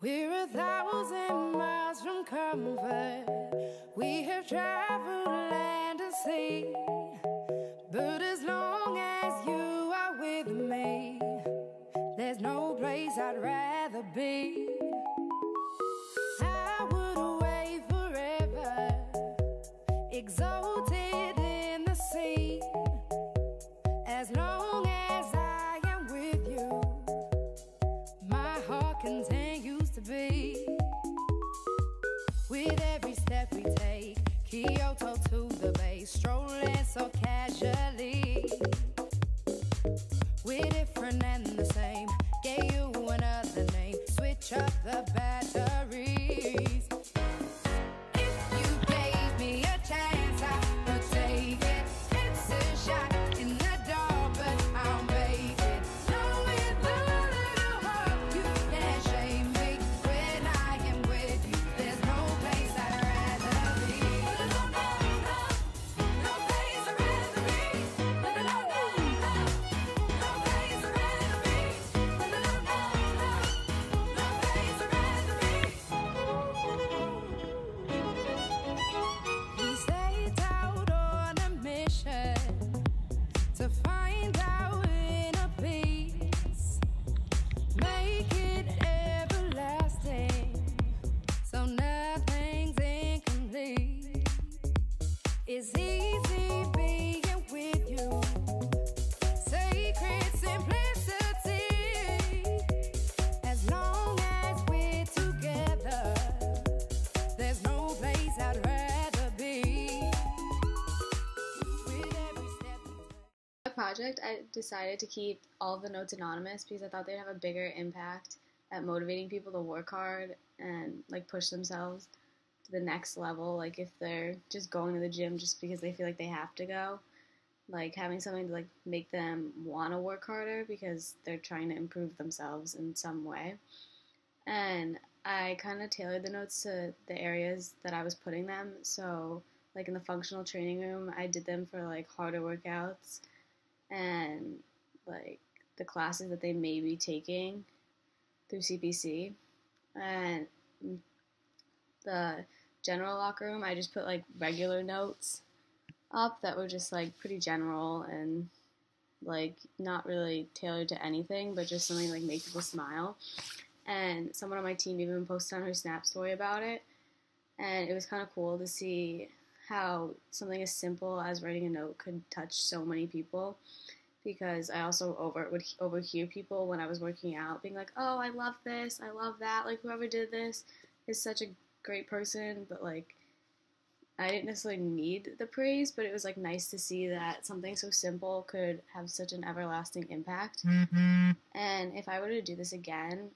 We're 1,000 miles from comfort. We have traveled land and sea. But as long as you are with me, there's no place I'd rather be. I would away forever, exalted in the sea. As long as I am with you, my heart continues to beat. With every step we take, Kyoto to the bay, strolling so casually. We're different and the same, gave you another name, switch up the batteries. If you gave me a chance, I would take it. It's a shot in the dark, but I'll make it. Knowing the little hope, you can't shame me. When I am with you, there's no place I'd rather be. No, no, no, no place I'd rather be. No, no, no, no, no place I'd rather be. No, no, no, no, no place I'd rather be. We set out on a mission to find our inner peace, make it everlasting, so nothing's incomplete. It's easy being with you, sacred simplicity. As long as we're together, there's no place I'd rather be. With every step we take. The project, I decided to keep all of the notes anonymous because I thought they'd have a bigger impact at motivating people to work hard and like push themselves to the next level. Like if they're just going to the gym just because they feel like they have to go, like having something to like make them want to work harder because they're trying to improve themselves in some way. And I kind of tailored the notes to the areas that I was putting them. So like in the functional training room, I did them for like harder workouts and like the classes that they may be taking through CPC. And the general locker room, I just put like regular notes up that were just like pretty general and like not really tailored to anything, but just something like make people smile. And someone on my team even posted on her Snap story about it, and it was kind of cool to see how something as simple as writing a note could touch so many people. Because I also would overhear people when I was working out being like, "Oh, I love this, I love that. Like whoever did this is such a great person." But like I didn't necessarily need the praise, but it was like nice to see that something so simple could have such an everlasting impact. And if I were to do this again,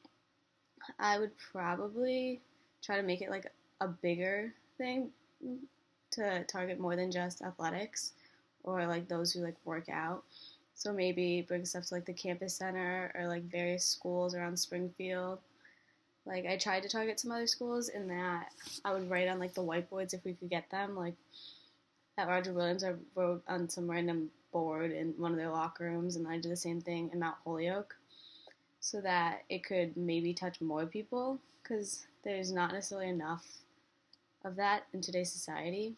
I would probably try to make it like a bigger thing to target more than just athletics or like those who like work out. So maybe bring stuff to like the campus center or like various schools around Springfield. Like I tried to target some other schools in that I would write on like the whiteboards if we could get them. Like at Roger Williams, I wrote on some random board in one of their locker rooms, and I did the same thing in Mount Holyoke, so that it could maybe touch more people, because there's not necessarily enough of that in today's society.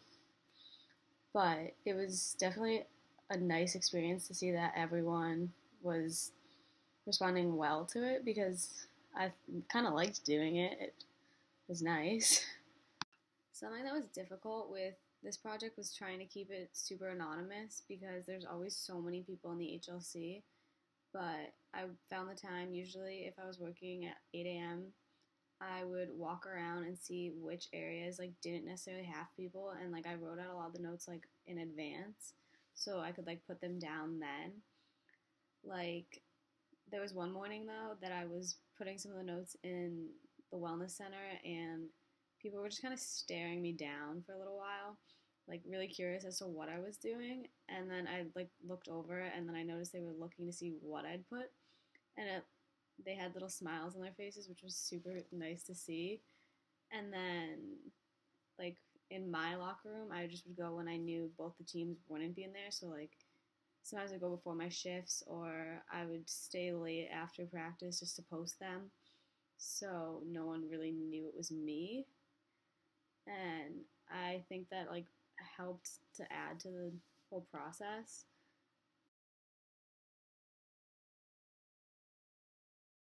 But it was definitely a nice experience to see that everyone was responding well to it, because I kind of liked doing it. It was nice. Something that was difficult with this project was trying to keep it super anonymous, because there's always so many people in the HLC. But I found the time, usually if I was working at 8 a.m., I would walk around and see which areas like didn't necessarily have people, and like I wrote out a lot of the notes like in advance so I could like put them down then. Like there was one morning though that I was putting some of the notes in the wellness center, and people were just kind of staring me down for a little while, like really curious as to what I was doing. And then I like looked over, and then I noticed they were looking to see what I'd put, and they had little smiles on their faces, which was super nice to see. And then like in my locker room, I just would go when I knew both the teams wouldn't be in there. So like sometimes I'd go before my shifts, or I would stay late after practice just to post them. so no one really knew it was me. And I think that like helped to add to the whole process.